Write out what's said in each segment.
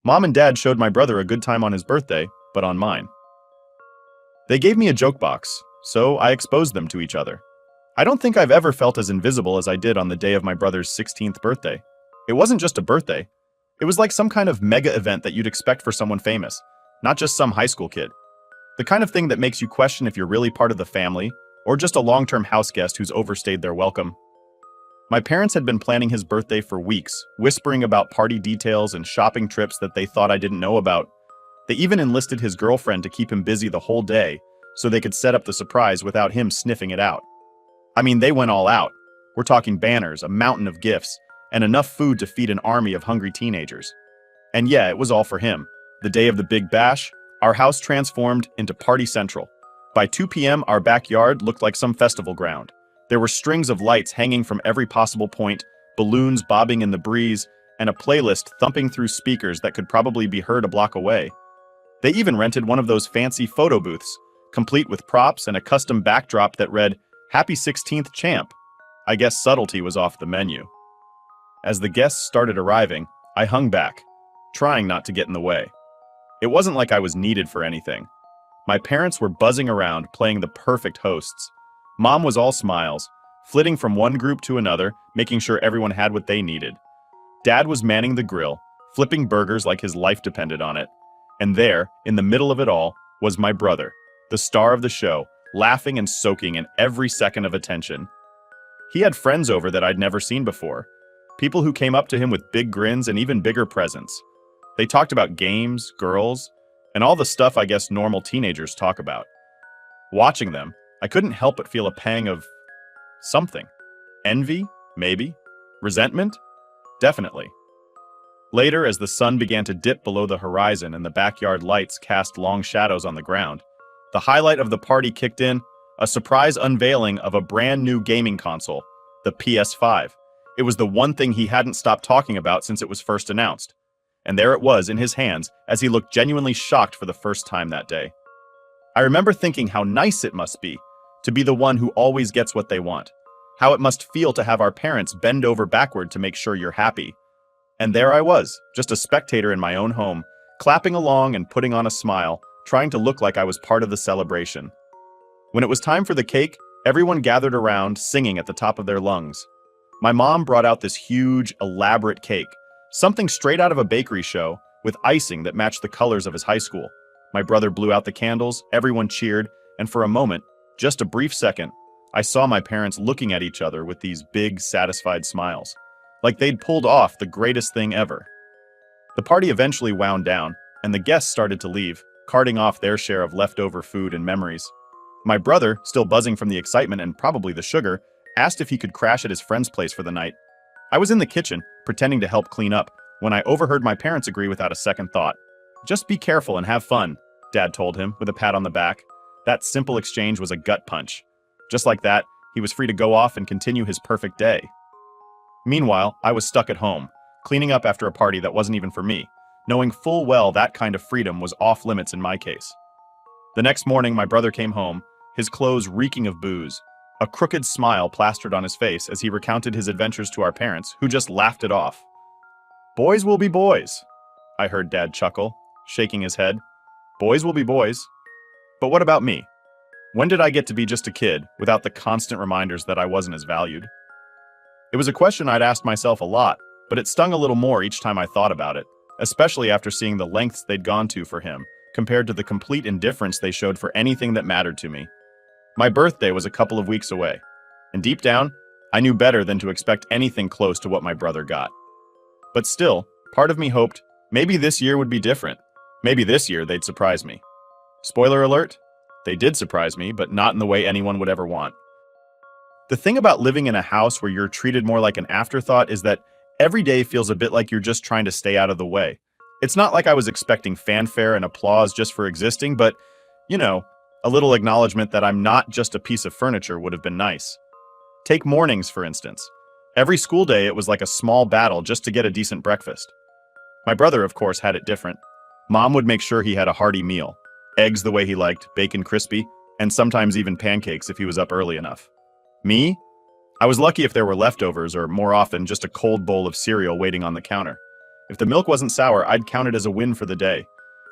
Mom and Dad showed my brother a good time on his birthday, but on mine. They gave me a joke box, so I exposed them to each other. I don't think I've ever felt as invisible as I did on the day of my brother's 16th birthday. It wasn't just a birthday. It was like some kind of mega event that you'd expect for someone famous, not just some high school kid. The kind of thing that makes you question if you're really part of the family, or just a long-term house guest who's overstayed their welcome. My parents had been planning his birthday for weeks, whispering about party details and shopping trips that they thought I didn't know about. They even enlisted his girlfriend to keep him busy the whole day, so they could set up the surprise without him sniffing it out. I mean, they went all out. We're talking banners, a mountain of gifts, and enough food to feed an army of hungry teenagers. And yeah, it was all for him. The day of the Big Bash, our house transformed into Party Central. By 2 p.m., our backyard looked like some festival ground. There were strings of lights hanging from every possible point, balloons bobbing in the breeze, and a playlist thumping through speakers that could probably be heard a block away. They even rented one of those fancy photo booths, complete with props and a custom backdrop that read, "Happy 16th, Champ." I guess subtlety was off the menu. As the guests started arriving, I hung back, trying not to get in the way. It wasn't like I was needed for anything. My parents were buzzing around, playing the perfect hosts. Mom was all smiles, flitting from one group to another, making sure everyone had what they needed. Dad was manning the grill, flipping burgers like his life depended on it. And there, in the middle of it all, was my brother, the star of the show, laughing and soaking in every second of attention. He had friends over that I'd never seen before, people who came up to him with big grins and even bigger presents. They talked about games, girls, and all the stuff I guess normal teenagers talk about. Watching them, I couldn't help but feel a pang of something. Envy? Maybe. Resentment? Definitely. Later, as the sun began to dip below the horizon and the backyard lights cast long shadows on the ground, the highlight of the party kicked in, a surprise unveiling of a brand new gaming console, the PS5. It was the one thing he hadn't stopped talking about since it was first announced. And there it was in his hands as he looked genuinely shocked for the first time that day. I remember thinking how nice it must be to be the one who always gets what they want, how it must feel to have our parents bend over backward to make sure you're happy. And there I was, just a spectator in my own home, clapping along and putting on a smile, trying to look like I was part of the celebration. When it was time for the cake, everyone gathered around, singing at the top of their lungs. My mom brought out this huge, elaborate cake, something straight out of a bakery show, with icing that matched the colors of his high school. My brother blew out the candles, everyone cheered, and for a moment, just a brief second, I saw my parents looking at each other with these big, satisfied smiles, like they'd pulled off the greatest thing ever. The party eventually wound down, and the guests started to leave, carting off their share of leftover food and memories. My brother, still buzzing from the excitement and probably the sugar, asked if he could crash at his friend's place for the night. I was in the kitchen, pretending to help clean up, when I overheard my parents agree without a second thought. "Just be careful and have fun," Dad told him, with a pat on the back. That simple exchange was a gut punch. Just like that, he was free to go off and continue his perfect day. Meanwhile, I was stuck at home, cleaning up after a party that wasn't even for me, knowing full well that kind of freedom was off limits in my case. The next morning, my brother came home, his clothes reeking of booze, a crooked smile plastered on his face as he recounted his adventures to our parents, who just laughed it off. "Boys will be boys," I heard Dad chuckle, shaking his head. "Boys will be boys. But what about me? When did I get to be just a kid, without the constant reminders that I wasn't as valued?" It was a question I'd asked myself a lot, but it stung a little more each time I thought about it, especially after seeing the lengths they'd gone to for him, compared to the complete indifference they showed for anything that mattered to me. My birthday was a couple of weeks away, and deep down, I knew better than to expect anything close to what my brother got. But still, part of me hoped maybe this year would be different. Maybe this year they'd surprise me. Spoiler alert, they did surprise me, but not in the way anyone would ever want. The thing about living in a house where you're treated more like an afterthought is that every day feels a bit like you're just trying to stay out of the way. It's not like I was expecting fanfare and applause just for existing, but, a little acknowledgement that I'm not just a piece of furniture would have been nice. Take mornings, for instance. Every school day it was like a small battle just to get a decent breakfast. My brother, of course, had it different. Mom would make sure he had a hearty meal. Eggs the way he liked, bacon crispy, and sometimes even pancakes if he was up early enough. Me? I was lucky if there were leftovers, or more often just a cold bowl of cereal waiting on the counter. If the milk wasn't sour, I'd count it as a win for the day.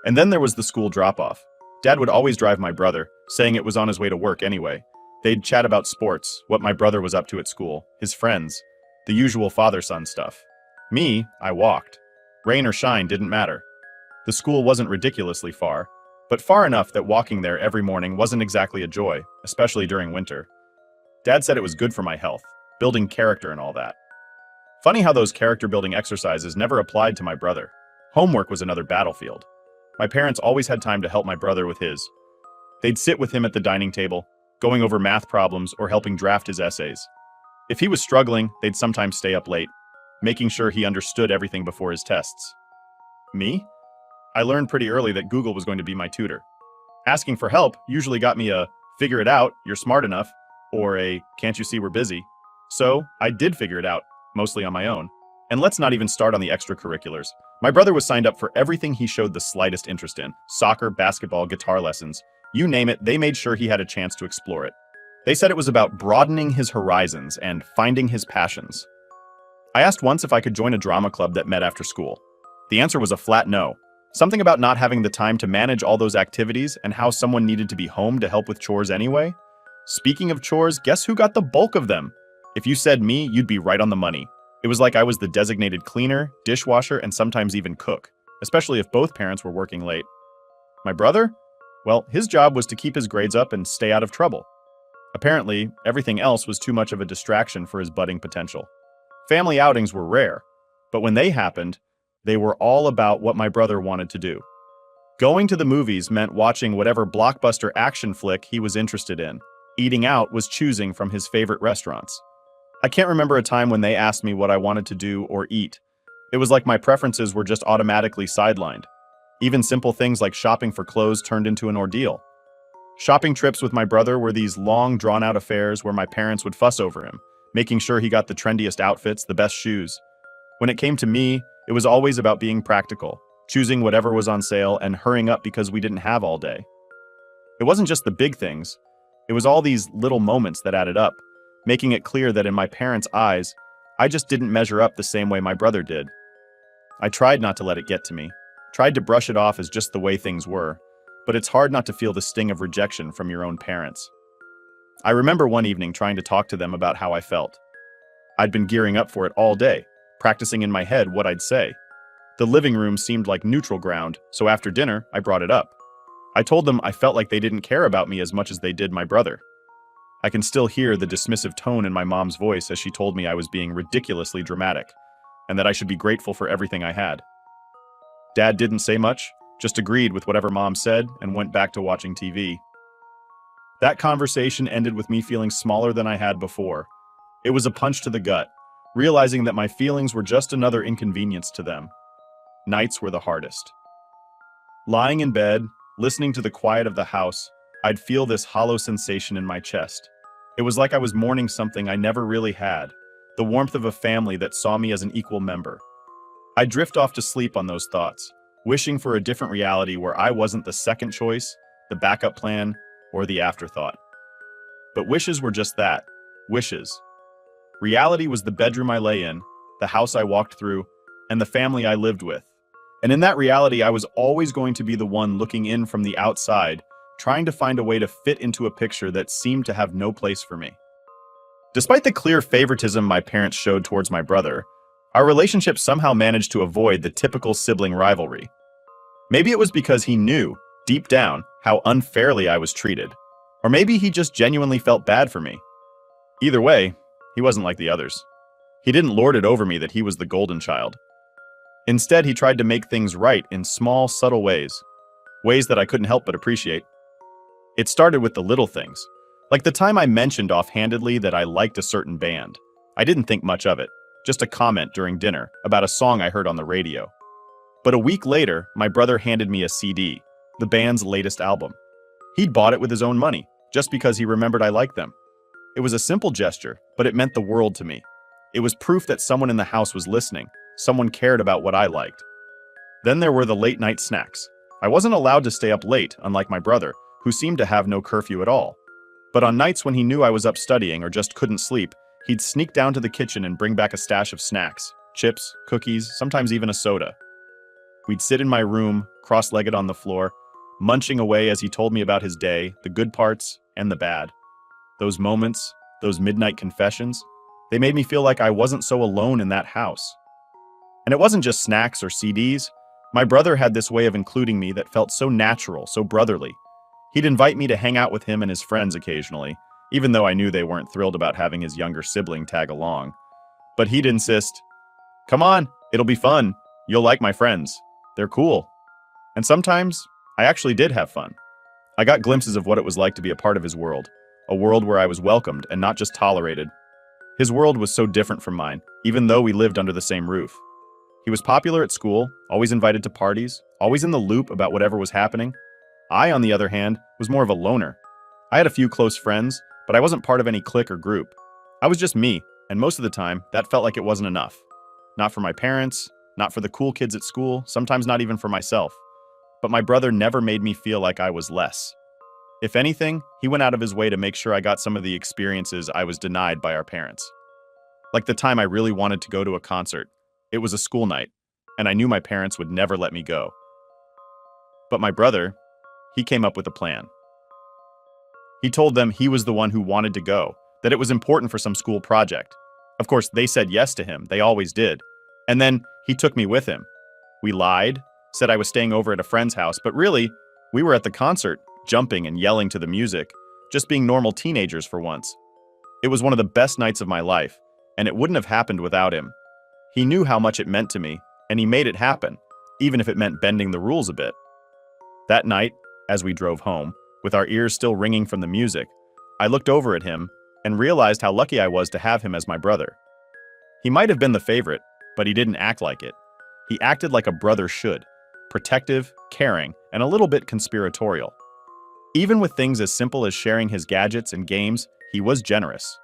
And then there was the school drop-off. Dad would always drive my brother, saying it was on his way to work anyway. They'd chat about sports, what my brother was up to at school, his friends, the usual father-son stuff. Me, I walked. Rain or shine didn't matter. The school wasn't ridiculously far, but far enough that walking there every morning wasn't exactly a joy, especially during winter. Dad said it was good for my health, building character and all that. Funny how those character-building exercises never applied to my brother. Homework was another battlefield. My parents always had time to help my brother with his. They'd sit with him at the dining table, going over math problems or helping draft his essays. If he was struggling, they'd sometimes stay up late, making sure he understood everything before his tests. Me? I learned pretty early that Google was going to be my tutor. Asking for help usually got me a "figure it out, you're smart enough," or a "can't you see we're busy?" So I did figure it out, mostly on my own. And let's not even start on the extracurriculars. My brother was signed up for everything he showed the slightest interest in: soccer, basketball, guitar lessons. You name it, they made sure he had a chance to explore it. They said it was about broadening his horizons and finding his passions. I asked once if I could join a drama club that met after school. The answer was a flat no. Something about not having the time to manage all those activities and how someone needed to be home to help with chores anyway. Speaking of chores, guess who got the bulk of them? If you said me, you'd be right on the money. It was like I was the designated cleaner, dishwasher, and sometimes even cook, especially if both parents were working late. My brother? Well, his job was to keep his grades up and stay out of trouble. Apparently, everything else was too much of a distraction for his budding potential. Family outings were rare, but when they happened, they were all about what my brother wanted to do. Going to the movies meant watching whatever blockbuster action flick he was interested in. Eating out was choosing from his favorite restaurants. I can't remember a time when they asked me what I wanted to do or eat. It was like my preferences were just automatically sidelined. Even simple things like shopping for clothes turned into an ordeal. Shopping trips with my brother were these long, drawn-out affairs where my parents would fuss over him, making sure he got the trendiest outfits, the best shoes. When it came to me, it was always about being practical, choosing whatever was on sale and hurrying up because we didn't have all day. It wasn't just the big things. It was all these little moments that added up, making it clear that in my parents' eyes, I just didn't measure up the same way my brother did. I tried not to let it get to me, tried to brush it off as just the way things were, but it's hard not to feel the sting of rejection from your own parents. I remember one evening trying to talk to them about how I felt. I'd been gearing up for it all day, practicing in my head what I'd say. The living room seemed like neutral ground, so after dinner, I brought it up. I told them I felt like they didn't care about me as much as they did my brother. I can still hear the dismissive tone in my mom's voice as she told me I was being ridiculously dramatic, and that I should be grateful for everything I had. Dad didn't say much, just agreed with whatever Mom said and went back to watching TV. That conversation ended with me feeling smaller than I had before. It was a punch to the gut, realizing that my feelings were just another inconvenience to them. Nights were the hardest. Lying in bed, listening to the quiet of the house, I'd feel this hollow sensation in my chest. It was like I was mourning something I never really had, the warmth of a family that saw me as an equal member. I'd drift off to sleep on those thoughts, wishing for a different reality where I wasn't the second choice, the backup plan, or the afterthought. But wishes were just that, wishes. Reality was the bedroom I lay in, the house I walked through, and the family I lived with. And in that reality, I was always going to be the one looking in from the outside, trying to find a way to fit into a picture that seemed to have no place for me. Despite the clear favoritism my parents showed towards my brother, our relationship somehow managed to avoid the typical sibling rivalry. Maybe it was because he knew, deep down, how unfairly I was treated. Or maybe he just genuinely felt bad for me. Either way, he wasn't like the others. He didn't lord it over me that he was the golden child. Instead, he tried to make things right in small, subtle ways that I couldn't help but appreciate. It started with the little things, like the time I mentioned offhandedly that I liked a certain band. I didn't think much of it, just a comment during dinner about a song I heard on the radio. But a week later, my brother handed me a CD, the band's latest album. He'd bought it with his own money, just because he remembered I liked them. It was a simple gesture, but it meant the world to me. It was proof that someone in the house was listening, someone cared about what I liked. Then there were the late-night snacks. I wasn't allowed to stay up late, unlike my brother, who seemed to have no curfew at all. But on nights when he knew I was up studying or just couldn't sleep, he'd sneak down to the kitchen and bring back a stash of snacks. chips, cookies, sometimes even a soda. We'd sit in my room, cross-legged on the floor, munching away as he told me about his day, the good parts and the bad. Those moments, those midnight confessions, they made me feel like I wasn't so alone in that house. And it wasn't just snacks or CDs. My brother had this way of including me that felt so natural, so brotherly. He'd invite me to hang out with him and his friends occasionally, even though I knew they weren't thrilled about having his younger sibling tag along. But he'd insist, "Come on, it'll be fun. You'll like my friends. They're cool." And sometimes, I actually did have fun. I got glimpses of what it was like to be a part of his world, a world where I was welcomed and not just tolerated. His world was so different from mine, even though we lived under the same roof. He was popular at school, always invited to parties, always in the loop about whatever was happening. I, on the other hand, was more of a loner. I had a few close friends, but I wasn't part of any clique or group. I was just me, and most of the time, that felt like it wasn't enough. Not for my parents, not for the cool kids at school, sometimes not even for myself. But my brother never made me feel like I was less. If anything, he went out of his way to make sure I got some of the experiences I was denied by our parents. Like the time I really wanted to go to a concert. It was a school night, and I knew my parents would never let me go. But my brother, he came up with a plan. He told them he was the one who wanted to go, that it was important for some school project. Of course, they said yes to him, they always did. And then he took me with him. We lied, said I was staying over at a friend's house, but really, we were at the concert, jumping and yelling to the music, just being normal teenagers for once. It was one of the best nights of my life, and it wouldn't have happened without him. He knew how much it meant to me, and he made it happen, even if it meant bending the rules a bit. That night, as we drove home, with our ears still ringing from the music, I looked over at him and realized how lucky I was to have him as my brother. He might have been the favorite, but he didn't act like it. He acted like a brother should, protective, caring, and a little bit conspiratorial. Even with things as simple as sharing his gadgets and games, he was generous.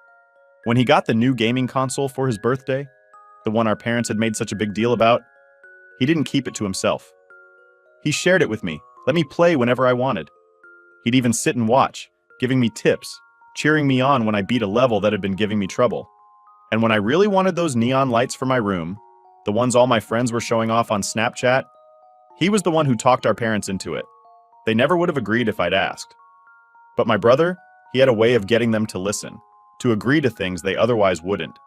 When he got the new gaming console for his birthday, the one our parents had made such a big deal about, he didn't keep it to himself. He shared it with me, let me play whenever I wanted. He'd even sit and watch, giving me tips, cheering me on when I beat a level that had been giving me trouble. And when I really wanted those neon lights for my room, the ones all my friends were showing off on Snapchat, he was the one who talked our parents into it. They never would have agreed if I'd asked. But my brother, he had a way of getting them to listen, to agree to things they otherwise wouldn't.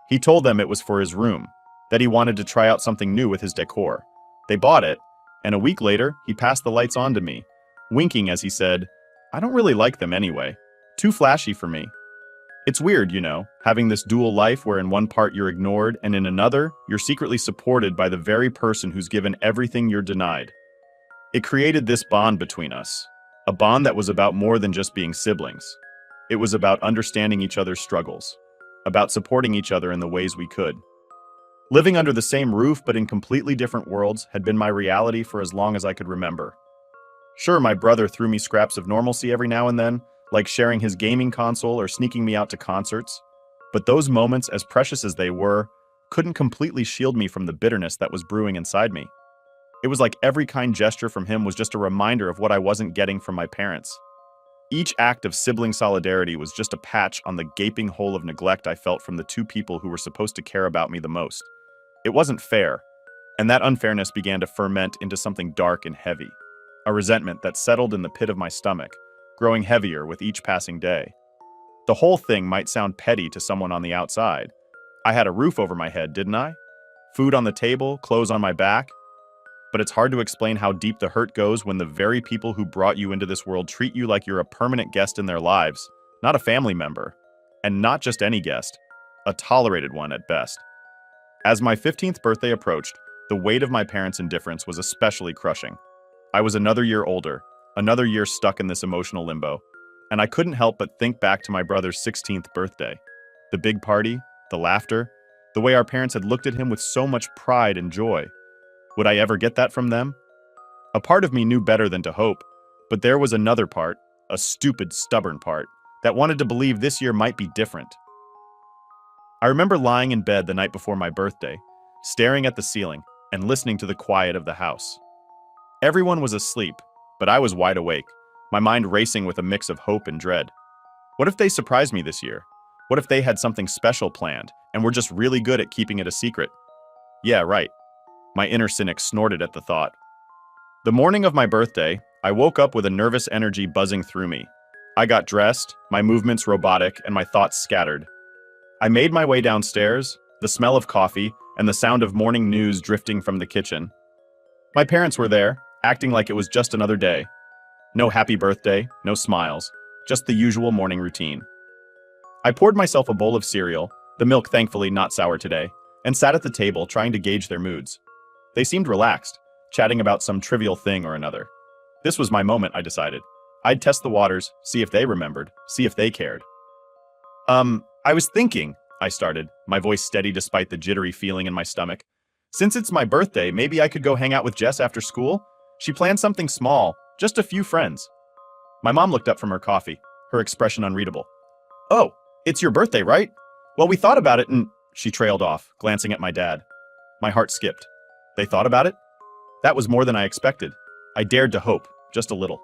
He told them it was for his room, that he wanted to try out something new with his decor. They bought it, and a week later, he passed the lights on to me, winking as he said, "I don't really like them anyway. Too flashy for me." It's weird, you know, having this dual life where in one part you're ignored and in another, you're secretly supported by the very person who's given everything you're denied. It created this bond between us, a bond that was about more than just being siblings. It was about understanding each other's struggles, about supporting each other in the ways we could. Living under the same roof but in completely different worlds had been my reality for as long as I could remember. Sure, my brother threw me scraps of normalcy every now and then, like sharing his gaming console or sneaking me out to concerts, but those moments, as precious as they were, couldn't completely shield me from the bitterness that was brewing inside me. It was like every kind gesture from him was just a reminder of what I wasn't getting from my parents. Each act of sibling solidarity was just a patch on the gaping hole of neglect I felt from the two people who were supposed to care about me the most. It wasn't fair, and that unfairness began to ferment into something dark and heavy, a resentment that settled in the pit of my stomach, growing heavier with each passing day. The whole thing might sound petty to someone on the outside. I had a roof over my head, didn't I? Food on the table, clothes on my back. But it's hard to explain how deep the hurt goes when the very people who brought you into this world treat you like you're a permanent guest in their lives, not a family member. And not just any guest, a tolerated one at best. As my 15th birthday approached, the weight of my parents' indifference was especially crushing. I was another year older, another year stuck in this emotional limbo, and I couldn't help but think back to my brother's 16th birthday. The big party, the laughter, the way our parents had looked at him with so much pride and joy. Would I ever get that from them? A part of me knew better than to hope, but there was another part, a stupid, stubborn part, that wanted to believe this year might be different. I remember lying in bed the night before my birthday, staring at the ceiling and listening to the quiet of the house. Everyone was asleep, but I was wide awake, my mind racing with a mix of hope and dread. What if they surprised me this year? What if they had something special planned and were just really good at keeping it a secret? Yeah, right. My inner cynic snorted at the thought. The morning of my birthday, I woke up with a nervous energy buzzing through me. I got dressed, my movements robotic, and my thoughts scattered. I made my way downstairs, the smell of coffee, and the sound of morning news drifting from the kitchen. My parents were there, acting like it was just another day. No happy birthday, no smiles, just the usual morning routine. I poured myself a bowl of cereal, the milk thankfully not sour today, and sat at the table trying to gauge their moods. They seemed relaxed, chatting about some trivial thing or another. This was my moment, I decided. I'd test the waters, see if they remembered, see if they cared. I was thinking, I started, my voice steady despite the jittery feeling in my stomach. Since it's my birthday, maybe I could go hang out with Jess after school? She planned something small, just a few friends. My mom looked up from her coffee, her expression unreadable. Oh, it's your birthday, right? Well, we thought about it and… She trailed off, glancing at my dad. My heart skipped. They thought about it? That was more than I expected. I dared to hope, just a little.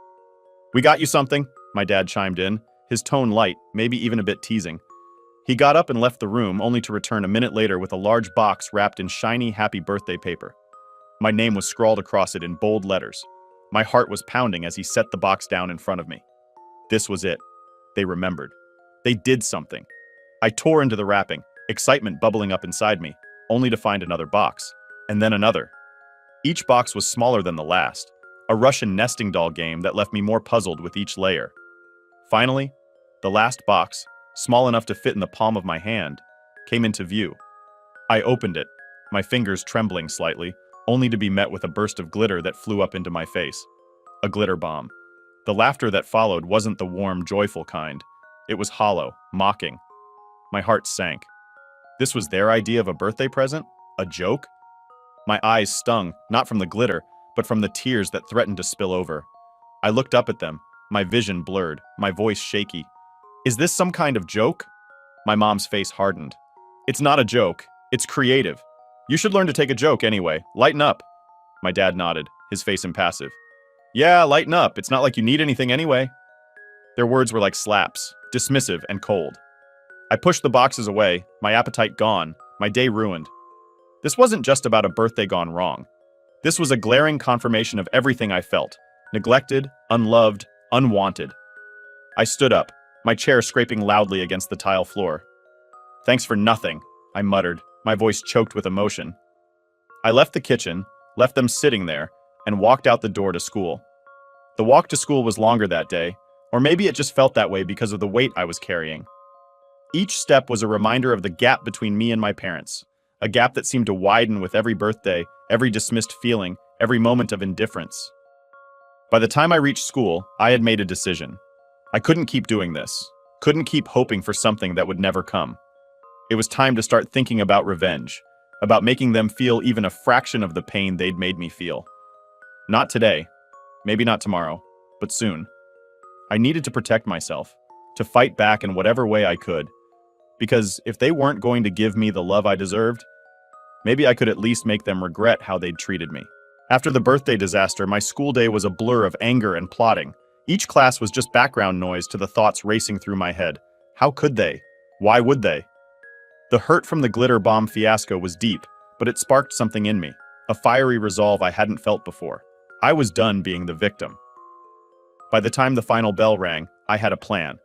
We got you something, my dad chimed in, his tone light, maybe even a bit teasing. He got up and left the room, only to return a minute later with a large box wrapped in shiny happy birthday paper. My name was scrawled across it in bold letters. My heart was pounding as he set the box down in front of me. This was it. They remembered. They did something. I tore into the wrapping, excitement bubbling up inside me, only to find another box, and then another. Each box was smaller than the last, a Russian nesting doll game that left me more puzzled with each layer. Finally, the last box, small enough to fit in the palm of my hand, came into view. I opened it, my fingers trembling slightly, only to be met with a burst of glitter that flew up into my face. A glitter bomb. The laughter that followed wasn't the warm, joyful kind. It was hollow, mocking. My heart sank. This was their idea of a birthday present? A joke? My eyes stung, not from the glitter, but from the tears that threatened to spill over. I looked up at them, my vision blurred, my voice shaky. Is this some kind of joke? My mom's face hardened. It's not a joke. It's creative. You should learn to take a joke anyway. Lighten up. My dad nodded, his face impassive. Yeah, lighten up. It's not like you need anything anyway. Their words were like slaps, dismissive and cold. I pushed the boxes away, my appetite gone, my day ruined. This wasn't just about a birthday gone wrong. This was a glaring confirmation of everything I felt. Neglected, unloved, unwanted. I stood up, my chair scraping loudly against the tile floor. Thanks for nothing, I muttered, my voice choked with emotion. I left the kitchen, left them sitting there, and walked out the door to school. The walk to school was longer that day, or maybe it just felt that way because of the weight I was carrying. Each step was a reminder of the gap between me and my parents, a gap that seemed to widen with every birthday, every dismissed feeling, every moment of indifference. By the time I reached school, I had made a decision. I couldn't keep doing this, couldn't keep hoping for something that would never come. It was time to start thinking about revenge, about making them feel even a fraction of the pain they'd made me feel. Not today, maybe not tomorrow, but soon. I needed to protect myself, to fight back in whatever way I could. Because if they weren't going to give me the love I deserved, maybe I could at least make them regret how they'd treated me. After the birthday disaster, my school day was a blur of anger and plotting. Each class was just background noise to the thoughts racing through my head. How could they? Why would they? The hurt from the glitter bomb fiasco was deep, but it sparked something in me, a fiery resolve I hadn't felt before. I was done being the victim. By the time the final bell rang, I had a plan.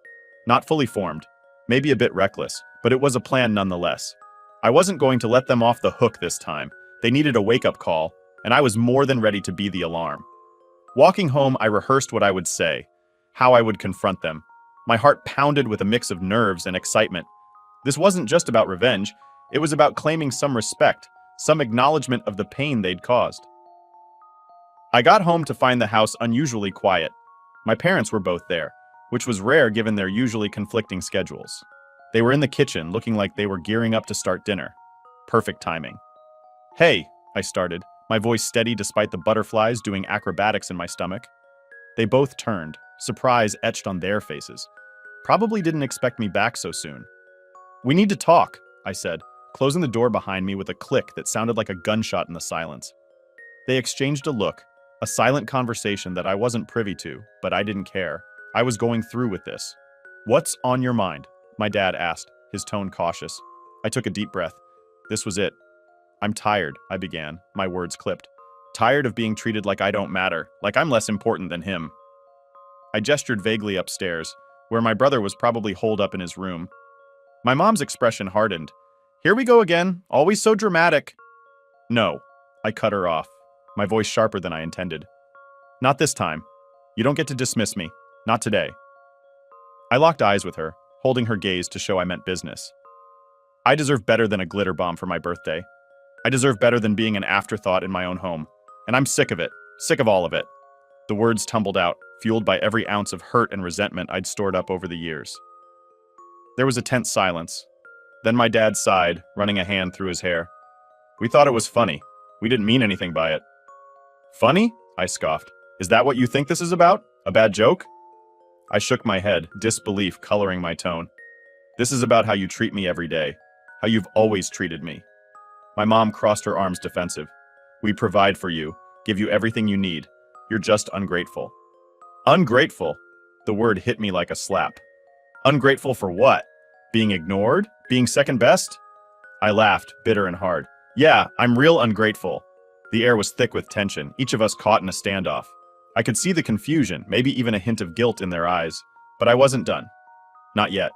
Not fully formed, maybe a bit reckless, but it was a plan nonetheless. I wasn't going to let them off the hook this time. They needed a wake-up call, and I was more than ready to be the alarm. Walking home, I rehearsed what I would say, how I would confront them. My heart pounded with a mix of nerves and excitement. This wasn't just about revenge, it was about claiming some respect, some acknowledgement of the pain they'd caused. I got home to find the house unusually quiet. My parents were both there, which was rare given their usually conflicting schedules. They were in the kitchen, looking like they were gearing up to start dinner. Perfect timing. Hey, I started, my voice steady despite the butterflies doing acrobatics in my stomach. They both turned, surprise etched on their faces. Probably didn't expect me back so soon. We need to talk, I said, closing the door behind me with a click that sounded like a gunshot in the silence. They exchanged a look, a silent conversation that I wasn't privy to, but I didn't care. I was going through with this. What's on your mind? My dad asked, his tone cautious. I took a deep breath. This was it. I'm tired, I began, my words clipped. Tired of being treated like I don't matter, like I'm less important than him. I gestured vaguely upstairs, where my brother was probably holed up in his room. My mom's expression hardened. Here we go again, always so dramatic. No, I cut her off, my voice sharper than I intended. Not this time. You don't get to dismiss me. Not today. I locked eyes with her, holding her gaze to show I meant business. I deserve better than a glitter bomb for my birthday. I deserve better than being an afterthought in my own home. And I'm sick of it. Sick of all of it. The words tumbled out, fueled by every ounce of hurt and resentment I'd stored up over the years. There was a tense silence. Then my dad sighed, running a hand through his hair. We thought it was funny. We didn't mean anything by it. Funny? I scoffed. Is that what you think this is about? A bad joke? I shook my head, disbelief coloring my tone. This is about how you treat me every day. How you've always treated me. My mom crossed her arms defensive. We provide for you, give you everything you need. You're just ungrateful. Ungrateful? The word hit me like a slap. Ungrateful for what? Being ignored? Being second best? I laughed, bitter and hard. Yeah, I'm real ungrateful. The air was thick with tension, each of us caught in a standoff. I could see the confusion, maybe even a hint of guilt in their eyes, but I wasn't done. Not yet.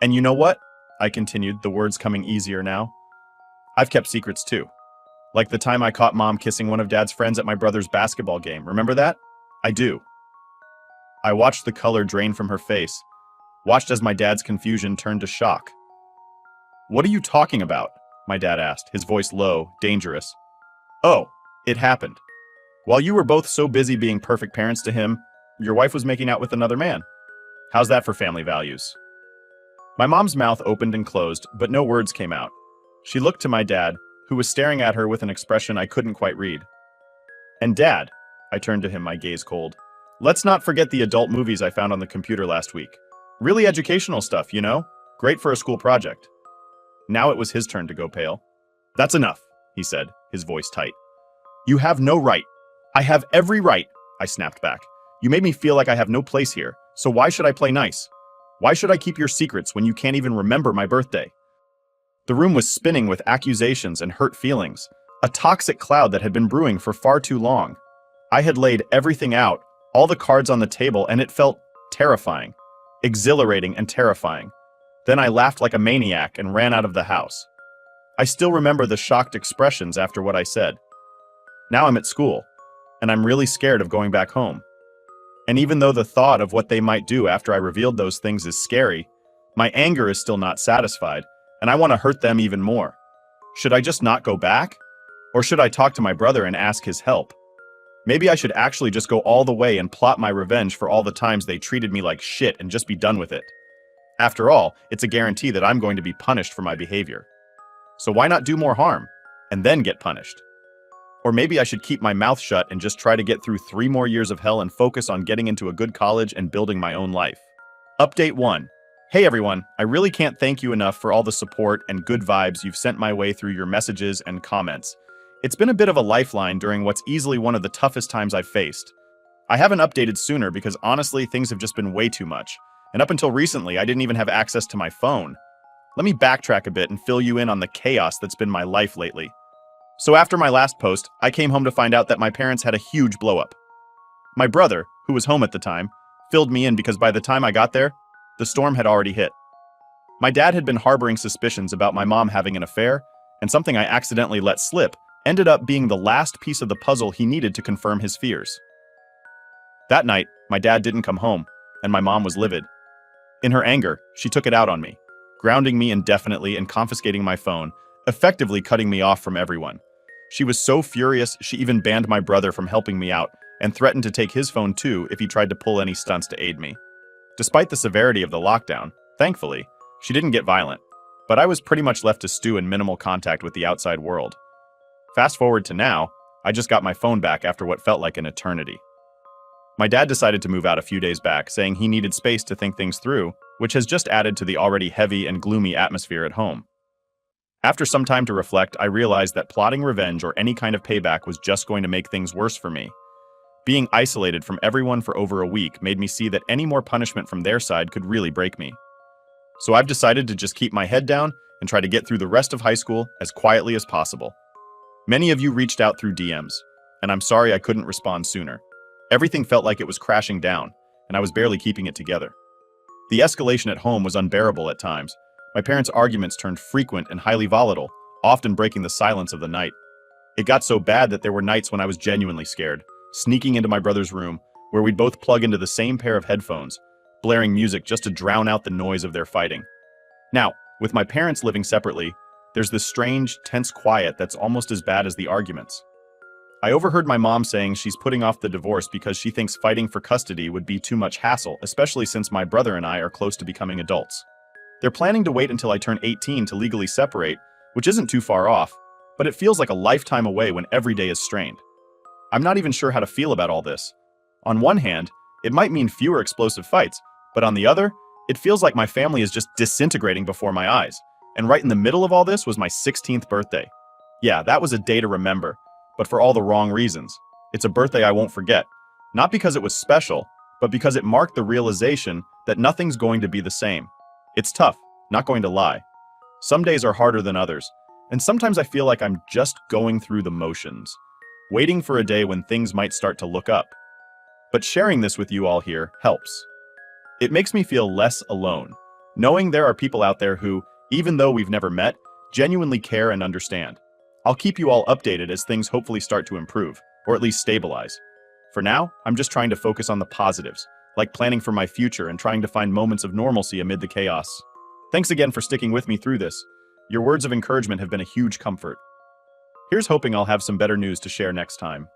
And you know what? I continued, the words coming easier now. I've kept secrets too. Like the time I caught Mom kissing one of Dad's friends at my brother's basketball game. Remember that? I do. I watched the color drain from her face, watched as my dad's confusion turned to shock. What are you talking about? My dad asked, his voice low, dangerous. Oh, it happened. While you were both so busy being perfect parents to him, your wife was making out with another man. How's that for family values? My mom's mouth opened and closed, but no words came out. She looked to my dad, who was staring at her with an expression I couldn't quite read. And Dad, I turned to him, my gaze cold. Let's not forget the adult movies I found on the computer last week. Really educational stuff, you know? Great for a school project. Now it was his turn to go pale. That's enough, he said, his voice tight. You have no right. I have every right, I snapped back. You made me feel like I have no place here, so why should I play nice? Why should I keep your secrets when you can't even remember my birthday? The room was spinning with accusations and hurt feelings, a toxic cloud that had been brewing for far too long. I had laid everything out, all the cards on the table, and it felt terrifying, exhilarating and terrifying. Then I laughed like a maniac and ran out of the house. I still remember the shocked expressions after what I said. Now I'm at school, and I'm really scared of going back home. And even though the thought of what they might do after I revealed those things is scary, my anger is still not satisfied, and I want to hurt them even more. Should I just not go back? Or should I talk to my brother and ask his help? Maybe I should actually just go all the way and plot my revenge for all the times they treated me like shit and just be done with it. After all, it's a guarantee that I'm going to be punished for my behavior. So why not do more harm, and then get punished? Or maybe I should keep my mouth shut and just try to get through 3 more years of hell and focus on getting into a good college and building my own life. Update 1. Hey everyone, I really can't thank you enough for all the support and good vibes you've sent my way through your messages and comments. It's been a bit of a lifeline during what's easily one of the toughest times I've faced. I haven't updated sooner because honestly things have just been way too much, and up until recently I didn't even have access to my phone. Let me backtrack a bit and fill you in on the chaos that's been my life lately. So after my last post, I came home to find out that my parents had a huge blow-up. My brother, who was home at the time, filled me in because by the time I got there, the storm had already hit. My dad had been harboring suspicions about my mom having an affair, and something I accidentally let slip ended up being the last piece of the puzzle he needed to confirm his fears. That night, my dad didn't come home, and my mom was livid. In her anger, she took it out on me, grounding me indefinitely and confiscating my phone, effectively cutting me off from everyone. She was so furious, she even banned my brother from helping me out and threatened to take his phone too if he tried to pull any stunts to aid me. Despite the severity of the lockdown, thankfully, she didn't get violent, but I was pretty much left to stew in minimal contact with the outside world. Fast forward to now, I just got my phone back after what felt like an eternity. My dad decided to move out a few days back, saying he needed space to think things through, which has just added to the already heavy and gloomy atmosphere at home. After some time to reflect, I realized that plotting revenge or any kind of payback was just going to make things worse for me. Being isolated from everyone for over a week made me see that any more punishment from their side could really break me. So I've decided to just keep my head down and try to get through the rest of high school as quietly as possible. Many of you reached out through DMs, and I'm sorry I couldn't respond sooner. Everything felt like it was crashing down, and I was barely keeping it together. The escalation at home was unbearable at times. My parents' arguments turned frequent and highly volatile, often breaking the silence of the night. It got so bad that there were nights when I was genuinely scared, sneaking into my brother's room, where we'd both plug into the same pair of headphones, blaring music just to drown out the noise of their fighting. Now, with my parents living separately, there's this strange, tense quiet that's almost as bad as the arguments. I overheard my mom saying she's putting off the divorce because she thinks fighting for custody would be too much hassle, especially since my brother and I are close to becoming adults. They're planning to wait until I turn 18 to legally separate, which isn't too far off, but it feels like a lifetime away when every day is strained. I'm not even sure how to feel about all this. On one hand, it might mean fewer explosive fights, but on the other, it feels like my family is just disintegrating before my eyes. And right in the middle of all this was my 16th birthday. Yeah, that was a day to remember, but for all the wrong reasons. It's a birthday I won't forget, not because it was special, but because it marked the realization that nothing's going to be the same. It's tough, not going to lie. Some days are harder than others, and sometimes I feel like I'm just going through the motions, waiting for a day when things might start to look up. But sharing this with you all here helps. It makes me feel less alone, knowing there are people out there who, even though we've never met, genuinely care and understand. I'll keep you all updated as things hopefully start to improve, or at least stabilize. For now, I'm just trying to focus on the positives, like planning for my future and trying to find moments of normalcy amid the chaos. Thanks again for sticking with me through this. Your words of encouragement have been a huge comfort. Here's hoping I'll have some better news to share next time.